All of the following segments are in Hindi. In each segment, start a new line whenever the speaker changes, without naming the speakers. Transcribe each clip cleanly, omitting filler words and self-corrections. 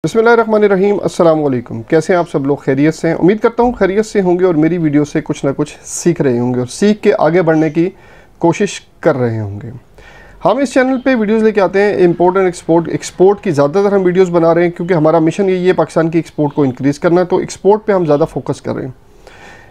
बिस्मिल्लाहिर्रहमानिर्रहीम। अस्सलाम वालेकुम। कैसे हैं आप सब लोग? खैरियत से हैं? उम्मीद करता हूँ खैरियत से होंगे और मेरी वीडियो से कुछ ना कुछ सीख रहे होंगे और सीख के आगे बढ़ने की कोशिश कर रहे होंगे। हम इस चैनल पे वीडियोस लेके आते हैं इंपोर्ट एंड एक्सपोर्ट की ज़्यादातर हम वीडियोस बना रहे हैं क्योंकि हमारा मिशन यही है पाकिस्तान की एक्सपोर्ट को इंक्रीज़ करना है, तो एक्सपोर्ट पर हम ज़्यादा फोकस कर रहे हैं।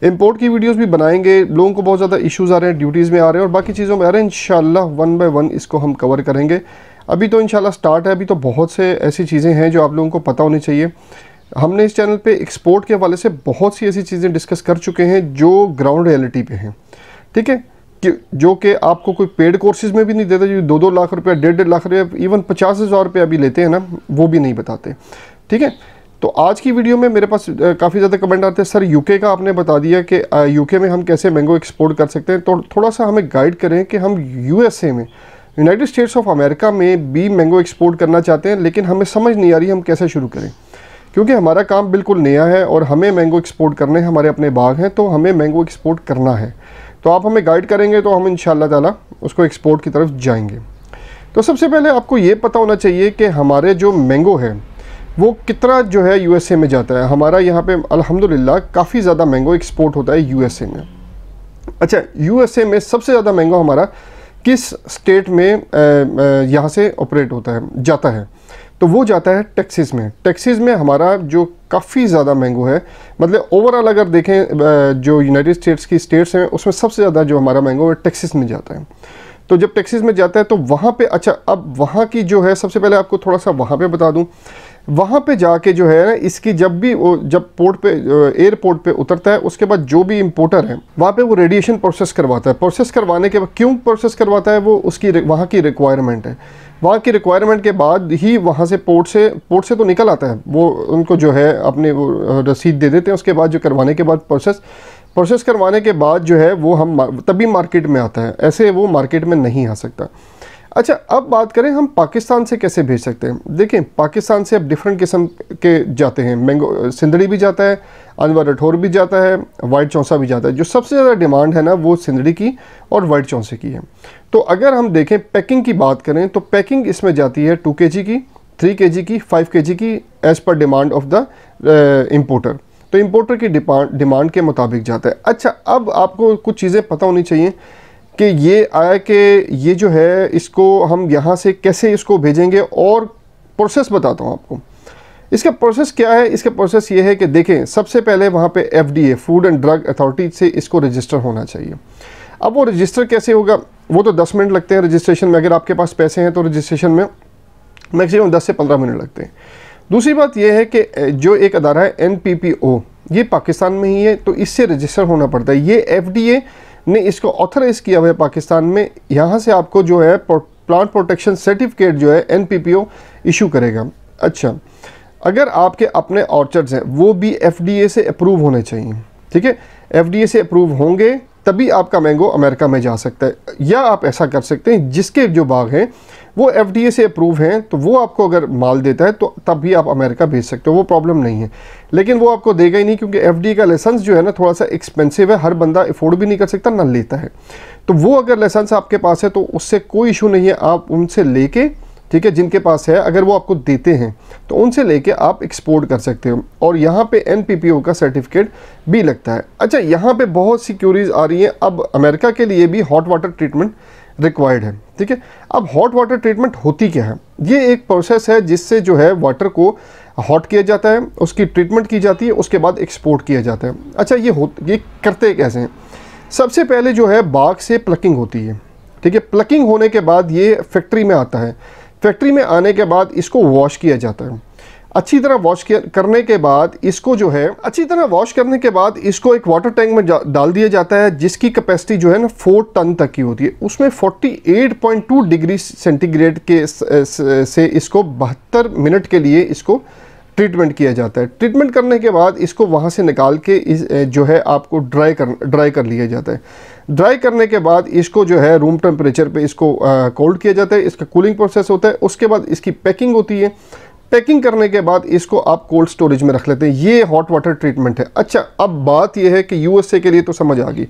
इंपोर्ट की वीडियोस भी बनाएंगे, लोगों को बहुत ज़्यादा इश्यूज़ आ रहे हैं, ड्यूटीज़ में आ रहे हैं और बाकी चीज़ों में आ रहे हैं। इंशाल्लाह वन बाय वन इसको हम कवर करेंगे। अभी तो इंशाल्लाह स्टार्ट है, अभी तो बहुत से ऐसी चीज़ें हैं जो आप लोगों को पता होनी चाहिए। हमने इस चैनल पे एक्सपोर्ट के हवाले से बहुत सी ऐसी चीज़ें डिस्कस कर चुके हैं जो ग्राउंड रियलिटी पे हैं, ठीक है, कि जो कि आपको कोई पेड कोर्सेज़ में भी नहीं देता, जो 2-2 लाख रुपया, 1.5 लाख रुपया, इवन 50,000 रुपया भी लेते हैं ना, वो भी नहीं बताते, ठीक है। तो आज की वीडियो में मेरे पास काफ़ी ज़्यादा कमेंट आते हैं, सर यूके का आपने बता दिया कि यूके में हम कैसे मैंगो एक्सपोर्ट कर सकते हैं, तो थोड़ा सा हमें गाइड करें कि हम यूएसए में, यूनाइटेड स्टेट्स ऑफ अमेरिका में भी मैंगो एक्सपोर्ट करना चाहते हैं, लेकिन हमें समझ नहीं आ रही हम कैसे शुरू करें, क्योंकि हमारा काम बिल्कुल नया है और हमें मैंगो एक्सपोर्ट करने हैं, हमारे अपने बाग हैं, तो हमें मैंगो एक्सपोर्ट करना है। तो आप हमें गाइड करेंगे तो हम इंशाअल्लाह ताला उसको एक्सपोर्ट की तरफ जाएंगे। तो सबसे पहले आपको ये पता होना चाहिए कि हमारे जो मैंगो है वो कितना जो है यूएसए में जाता है। हमारा यहाँ पे अल्हम्दुलिल्लाह काफ़ी ज़्यादा मैंगो एक्सपोर्ट होता है यूएसए में। अच्छा, यूएसए में सबसे ज़्यादा मैंगो हमारा किस स्टेट में यहाँ से ऑपरेट होता है, जाता है? तो वो जाता है टेक्सास में। टेक्सास में हमारा जो काफ़ी ज़्यादा मैंगो है, मतलब ओवरऑल अगर देखें जो यूनाइटेड स्टेट्स की स्टेट्स हैं उसमें सबसे ज़्यादा जो हमारा मैंगो है टेक्सास में जाता है। तो जब टेक्सास में जाता है तो वहाँ पे, अच्छा अब वहाँ की जो है, सबसे पहले आपको थोड़ा सा वहाँ पे बता दूँ, वहाँ पे जाके जो है ना इसकी जब भी वो जब पोर्ट पे एयरपोर्ट पे उतरता है उसके बाद जो भी इंपोर्टर है वहाँ पे वो रेडिएशन प्रोसेस करवाता है। प्रोसेस करवाने के बाद क्यों प्रोसेस करवाता है, वो उसकी वहाँ की रिक्वायरमेंट है। वहाँ की रिक्वायरमेंट के बाद ही वहाँ से पोर्ट से तो निकल आता है, वो उनको जो है अपने वो रसीद दे देते हैं। उसके बाद जो करवाने के बाद प्रोसेस करवाने के बाद जो है वो हम तभी मार्केट में आता है, ऐसे वो मार्केट में नहीं आ सकता। अच्छा, अब बात करें हम पाकिस्तान से कैसे भेज सकते हैं। देखें, पाकिस्तान से अब डिफरेंट किस्म के जाते हैं मैंगो, सिंदड़ी भी जाता है, अनवर अठौर भी जाता है, वाइट चौंसा भी जाता है। जो सबसे ज़्यादा डिमांड है ना वो सिंदड़ी की और वाइट चौंसे की है। तो अगर हम देखें पैकिंग की बात करें तो पैकिंग इसमें जाती है 2 kg की, 3 kg की, 5 kg की, as per demand of the importer. तो इम्पोर्टर की डिमांड के मुताबिक जाता है। अच्छा, अब आपको कुछ चीज़ें पता होनी चाहिए कि ये आया कि ये जो है इसको हम यहाँ से कैसे इसको भेजेंगे, और प्रोसेस बताता हूँ आपको। इसका प्रोसेस क्या है? इसका प्रोसेस ये है कि देखें, सबसे पहले वहाँ पे FDA food and drug authority से इसको रजिस्टर होना चाहिए। अब वो रजिस्टर कैसे होगा? वो तो 10 मिनट लगते हैं रजिस्ट्रेशन में, अगर आपके पास पैसे हैं तो रजिस्ट्रेशन में मैक्सिमम 10 से 15 मिनट लगते हैं। दूसरी बात यह है कि जो एक अदारा है NPPO, ये पाकिस्तान में ही है, तो इससे रजिस्टर होना पड़ता है। ये FDA ने इसको ऑथराइज़ किया हुआ है पाकिस्तान में। यहाँ से आपको जो है प्लांट प्रोटेक्शन सर्टिफिकेट जो है NPPO इशू करेगा। अच्छा, अगर आपके अपने ऑर्चर्ड्स हैं वो भी FDA से अप्रूव होने चाहिए, ठीक है। FDA से अप्रूव होंगे तभी आपका मैंगो अमेरिका में जा सकता है। या आप ऐसा कर सकते हैं, जिसके जो बाग हैं वो FDA से अप्रूव हैं तो वो आपको अगर माल देता है तो तब भी आप अमेरिका भेज सकते हो, वो प्रॉब्लम नहीं है। लेकिन वो आपको देगा ही नहीं, क्योंकि FDA का लाइसेंस जो है ना थोड़ा सा एक्सपेंसिव है, हर बंदा अफोर्ड भी नहीं कर सकता, ना लेता है। तो वो अगर लाइसेंस आपके पास है तो उससे कोई इशू नहीं है, आप उनसे लेके, ठीक है, जिनके पास है, अगर वो आपको देते हैं तो उनसे लेके आप एक्सपोर्ट कर सकते हो। और यहाँ पे NPPO का सर्टिफिकेट भी लगता है। अच्छा, यहाँ पे बहुत सी क्यूरीज आ रही हैं। अब अमेरिका के लिए भी हॉट वाटर ट्रीटमेंट रिक्वायर्ड है, ठीक है। अब हॉट वाटर ट्रीटमेंट होती क्या है? ये एक प्रोसेस है जिससे जो है वाटर को हॉट किया जाता है, उसकी ट्रीटमेंट की जाती है, उसके बाद एक्सपोर्ट किया जाता है। अच्छा, ये करते कैसे हैं? सबसे पहले जो है बाग से प्लकिंग होती है, ठीक है। प्लकिंग होने के बाद ये फैक्ट्री में आता है। फैक्ट्री में आने के बाद इसको वॉश किया जाता है। अच्छी तरह वॉश करने के बाद इसको जो है, अच्छी तरह वॉश करने के बाद इसको एक वाटर टैंक में डाल दिया जाता है, जिसकी कैपेसिटी जो है ना 4 टन तक की होती है। उसमें 48.2 डिग्री सेंटीग्रेड के से इसको 72 मिनट के लिए इसको ट्रीटमेंट किया जाता है। ट्रीटमेंट करने के बाद इसको वहाँ से निकाल के जो है आपको ड्राई कर लिया जाता है। ड्राई करने के बाद इसको जो है रूम टेम्परेचर पे इसको कोल्ड किया जाता है, इसका कूलिंग प्रोसेस होता है। उसके बाद इसकी पैकिंग होती है। पैकिंग करने के बाद इसको आप कोल्ड स्टोरेज में रख लेते हैं। ये हॉट वाटर ट्रीटमेंट है। अच्छा, अब बात यह है कि USA के लिए तो समझ आ गई।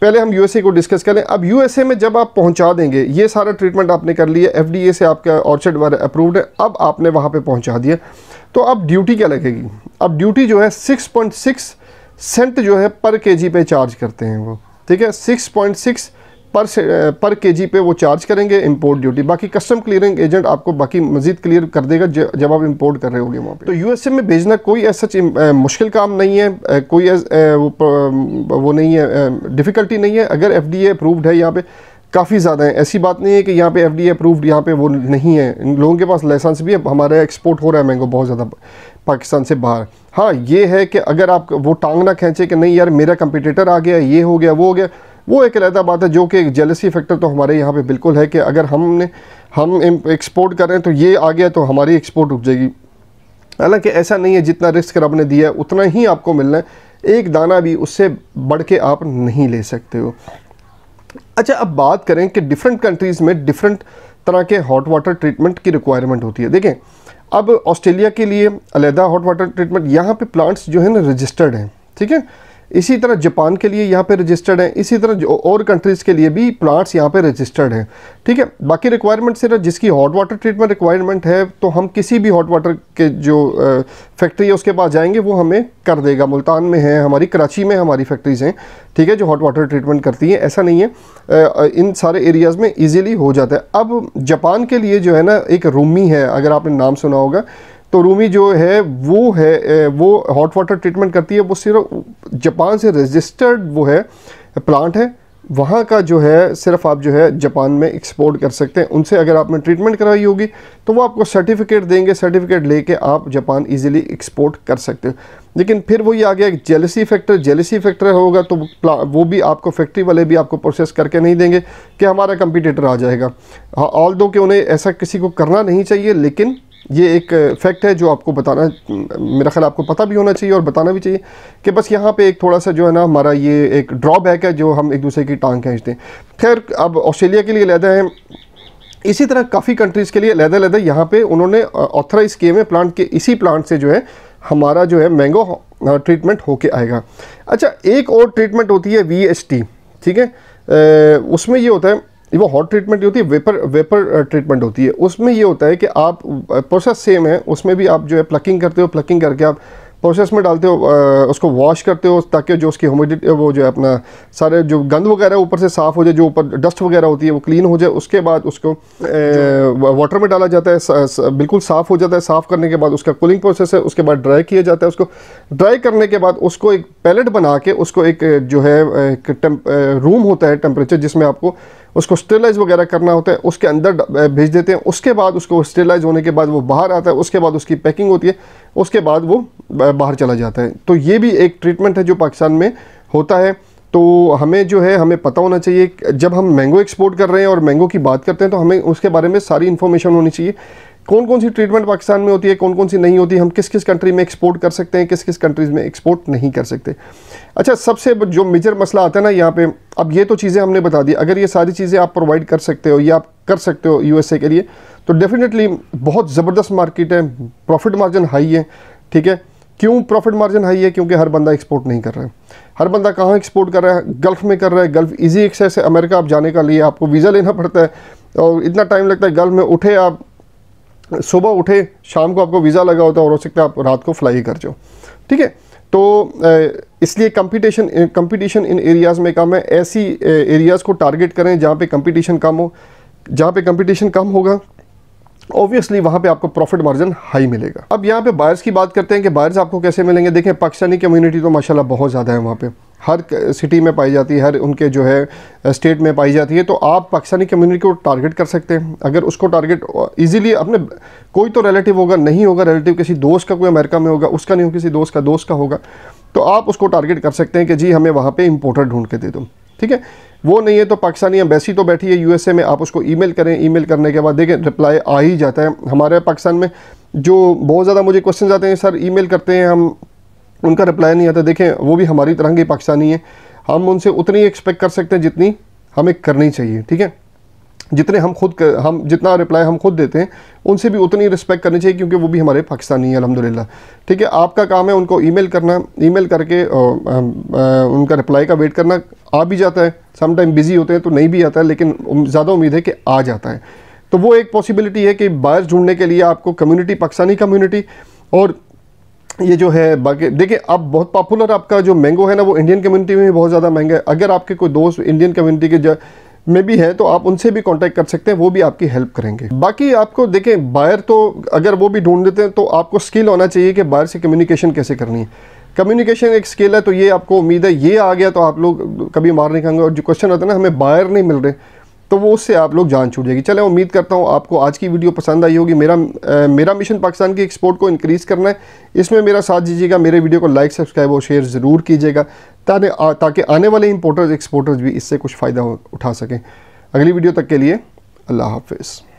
पहले हम यूएसए को डिस्कस करें। अब यूएसए में जब आप पहुंचा देंगे, ये सारा ट्रीटमेंट आपने कर लिया, एफडीए से आपका ऑर्चर्ड वाला अप्रूव्ड है, अब आपने वहाँ पे पहुंचा दिया, तो अब ड्यूटी क्या लगेगी? अब ड्यूटी जो है 6.6 सेंट जो है पर केजी पे चार्ज करते हैं वो, ठीक है, 6.6 पर केजी पे वो चार्ज करेंगे इंपोर्ट ड्यूटी। बाकी कस्टम क्लियरिंग एजेंट आपको बाकी मजीद क्लियर कर देगा जब आप इंपोर्ट कर रहे होंगे वहाँ पे। तो यूएसए में भेजना कोई ऐसा मुश्किल काम नहीं है, कोई वो नहीं है, डिफ़िकल्टी नहीं है। अगर एफडीए अप्रूव्ड है, यहाँ पे काफ़ी ज़्यादा है, ऐसी बात नहीं है कि यहाँ पे एफडीए अप्रूव्ड यहाँ पे वो नहीं है। इन लोगों के पास लाइसेंस भी है, हमारा एक्सपोर्ट हो रहा है मैंगो बहुत ज़्यादा पाकिस्तान से बाहर। हाँ, ये है कि अगर आप वो टांग ना खींचे कि नहीं यार मेरा कंपटीटर आ गया, ये हो गया, वो हो गया, वो एक अलग बात है, जो कि एक जेलसी फैक्टर तो हमारे यहाँ पे बिल्कुल है कि अगर हम एक्सपोर्ट कर रहे हैं तो ये आ गया तो हमारी एक्सपोर्ट रुक जाएगी। हालांकि ऐसा नहीं है, जितना रिस्क रब ने दिया है उतना ही आपको मिलना है, एक दाना भी उससे बढ़ के आप नहीं ले सकते हो। अच्छा, अब बात करें कि डिफरेंट कंट्रीज़ में डिफरेंट तरह के हॉट वाटर ट्रीटमेंट की रिक्वायरमेंट होती है। देखें, अब ऑस्ट्रेलिया के लिए अलहदा हॉट वाटर ट्रीटमेंट, यहाँ पे प्लांट्स जो है ना रजिस्टर्ड हैं, ठीक है। इसी तरह जापान के लिए यहाँ पे रजिस्टर्ड है, इसी तरह और कंट्रीज़ के लिए भी प्लांट्स यहाँ पे रजिस्टर्ड हैं, ठीक है। बाकी रिक्वायरमेंट सिर्फ जिसकी हॉट वाटर ट्रीटमेंट रिक्वायरमेंट है, तो हम किसी भी हॉट वाटर के जो फैक्ट्री है उसके पास जाएंगे, वो हमें कर देगा। मुल्तान में है हमारी, कराची में हमारी फैक्ट्रीज़ हैं, ठीक है, जो हॉट वाटर ट्रीटमेंट करती हैं। ऐसा नहीं है, इन सारे एरियाज़ में ईज़िली हो जाता है। अब जापान के लिए जो है ना, एक रूमी है, अगर आपने नाम सुना होगा, तो रूमी जो है वो हॉट वाटर ट्रीटमेंट करती है। वो सिर्फ जापान से रजिस्टर्ड वो है प्लांट है, वहाँ का जो है सिर्फ आप जो है जापान में एक्सपोर्ट कर सकते हैं। उनसे अगर आपने ट्रीटमेंट कराई होगी तो वो आपको सर्टिफिकेट देंगे, सर्टिफिकेट लेके आप जापान इजीली एक्सपोर्ट कर सकते हो। लेकिन फिर वही आ गया जेलसी फैक्टर होगा, तो वो भी आपको फैक्ट्री वाले भी आपको प्रोसेस करके नहीं देंगे कि हमारा कंपटीटर आ जाएगा। हाँ, ऑल दो कि उन्हें ऐसा किसी को करना नहीं चाहिए, लेकिन ये एक फैक्ट है जो आपको बताना, मेरा ख्याल आपको पता भी होना चाहिए और बताना भी चाहिए कि बस यहाँ पे एक थोड़ा सा जो है ना हमारा ये एक ड्रॉबैक है जो हम एक दूसरे की टांग खींचते हैं। खैर, अब ऑस्ट्रेलिया के लिए अलहदा है, इसी तरह काफ़ी कंट्रीज़ के लिए अलहदा यहाँ पे उन्होंने ऑथराइज़ किए हुए प्लांट के, इसी प्लांट से जो है हमारा जो है मैंगो ट्रीटमेंट होके आएगा। अच्छा, एक और ट्रीटमेंट होती है VST, ठीक है। उसमें ये होता है, वो हॉट ट्रीटमेंट होती है, वेपर ट्रीटमेंट होती है। उसमें ये होता है कि आप प्रोसेस सेम है, उसमें भी आप जो है प्लकिंग करते हो, प्लकिंग करके आप प्रोसेस में डालते हो, उसको वॉश करते हो ताकि जो उसकी ह्यूमिडिटी, वो जो है अपना सारे जो गंद वगैरह ऊपर से साफ़ हो जाए, जो ऊपर डस्ट वगैरह होती है वो क्लीन हो जाए। उसके बाद उसको वाटर में डाला जाता है, बिल्कुल साफ़ हो जाता है। साफ़ करने के बाद उसका कूलिंग प्रोसेस है, उसके बाद ड्राई किया जाता है। उसको ड्राई करने के बाद उसको एक पैलेट बना के उसको एक जो है एक रूम होता है टेम्परेचर, जिसमें आपको उसको स्टेलाइज वगैरह करना होता है, उसके अंदर भेज देते हैं। उसके बाद उसको स्टेलाइज होने के बाद वो बाहर आता है, उसके बाद उसकी पैकिंग होती है, उसके बाद वो बाहर चला जाता है। तो ये भी एक ट्रीटमेंट है जो पाकिस्तान में होता है। तो हमें जो है, हमें पता होना चाहिए, जब हम मैंगो एक्सपोर्ट कर रहे हैं और मैंगो की बात करते हैं तो हमें उसके बारे में सारी इन्फॉर्मेशन होनी चाहिए। कौन कौन सी ट्रीटमेंट पाकिस्तान में होती है, कौन कौन सी नहीं होती, हम किस किस कंट्री में एक्सपोर्ट कर सकते हैं, किस किस कंट्रीज़ में एक्सपोर्ट नहीं कर सकते। अच्छा, सबसे जो मेजर मसला आता है ना यहाँ पे, अब ये तो चीज़ें हमने बता दी, अगर ये सारी चीज़ें आप प्रोवाइड कर सकते हो या आप कर सकते हो यूएसए के लिए, तो डेफिनेटली बहुत ज़बरदस्त मार्केट है, प्रॉफिट मार्जिन हाई है, ठीक है। क्यों प्रॉफिट मार्जिन हाई है? क्योंकि हर बंदा एक्सपोर्ट नहीं कर रहा है। हर बंदा कहाँ एक्सपोर्ट कर रहा है? गल्फ़ में कर रहा है। गल्फ़ ईजी एक्सेस है, अमेरिका आप जाने का लिए आपको वीज़ा लेना पड़ता है और इतना टाइम लगता है। गल्फ़ में उठे आप, सुबह उठे, शाम को आपको वीज़ा लगा होता है और हो सकता है आप रात को फ्लाई कर जाओ, ठीक है। तो इसलिए कंपटीशन इन एरियाज़ में कम है। ऐसी एरियाज़ को टारगेट करें जहाँ पे कंपटीशन कम हो। जहाँ पे कंपटीशन कम होगा ऑब्वियसली वहाँ पे आपको प्रॉफिट मार्जिन हाई मिलेगा। अब यहाँ पे बायर्स की बात करते हैं कि बायर्स आपको कैसे मिलेंगे। देखें, पाकिस्तानी कम्युनिटी तो माशाल्लाह बहुत ज़्यादा है वहाँ पे, हर सिटी में पाई जाती है, हर उनके जो है स्टेट में पाई जाती है। तो आप पाकिस्तानी कम्युनिटी को टारगेट कर सकते हैं। अगर उसको टारगेट इजीली अपने, कोई तो रिलेटिव होगा, नहीं होगा रिलेटिव, किसी दोस्त का कोई अमेरिका में होगा, उसका नहीं हो, किसी दोस्त का होगा, तो आप उसको टारगेट कर सकते हैं कि जी हमें वहाँ पर इम्पोर्टर ढूंढ के दे दो, ठीक है। वो नहीं है तो पाकिस्तानी एम्बेसी तो बैठी है यूएसए में, आप उसको ईमेल करें। ईमेल करने के बाद देखें रिप्लाई आ ही जाता है। हमारे पाकिस्तान में जो बहुत ज़्यादा मुझे क्वेश्चन आते हैं, सर ईमेल करते हैं हम, उनका रिप्लाई नहीं आता। देखें, वो भी हमारी तरह के पाकिस्तानी हैं, हम उनसे उतनी एक्सपेक्ट कर सकते हैं जितनी हमें करनी चाहिए, ठीक है। जितने हम जितना रिप्लाई हम खुद देते हैं उनसे भी उतनी रिस्पेक्ट करनी चाहिए, क्योंकि वो भी हमारे पाकिस्तानी हैं अल्हम्दुलिल्लाह। ठीक है, आपका काम है उनको ईमेल करना, ईमेल करके उनका रिप्लाई का वेट करना। आ भी जाता है, सम टाइम बिजी होते हैं तो नहीं भी आता है, लेकिन ज़्यादा उम्मीद है कि आ जाता है। तो वो एक पॉसिबिलिटी है कि बायर्स ढूंढने के लिए आपको कम्युनिटी, पाकिस्तानी कम्युनिटी, और ये जो है बाकी देखिए, अब बहुत पॉपुलर आपका जो मैंगो है ना, वो इंडियन कम्युनिटी में भी बहुत ज़्यादा महंगा है। अगर आपके कोई दोस्त इंडियन कम्युनिटी के में भी है तो आप उनसे भी कांटेक्ट कर सकते हैं, वो भी आपकी हेल्प करेंगे। बाकी आपको देखें, बायर तो अगर वो भी ढूंढ देते हैं तो आपको स्किल होना चाहिए कि बायर से कम्युनिकेशन कैसे करनी है। कम्युनिकेशन एक स्किल है, तो ये आपको उम्मीद है ये आ गया तो आप लोग कभी मार नहीं खाएंगे। और जो क्वेश्चन आता है ना, हमें बायर नहीं मिल रहे, तो वो उससे आप लोग जान छूट जाएगी। चलें, उम्मीद करता हूँ आपको आज की वीडियो पसंद आई होगी। मेरा मिशन पाकिस्तान की एक्सपोर्ट को इंक्रीज़ करना है, इसमें मेरा साथ दीजिएगा। मेरे वीडियो को लाइक, सब्सक्राइब और शेयर ज़रूर कीजिएगा, ताकि आने वाले इंपोर्टर्स एक्सपोर्टर्स भी इससे कुछ फ़ायदा उठा सकें। अगली वीडियो तक के लिए अल्लाह हाफ़िज़।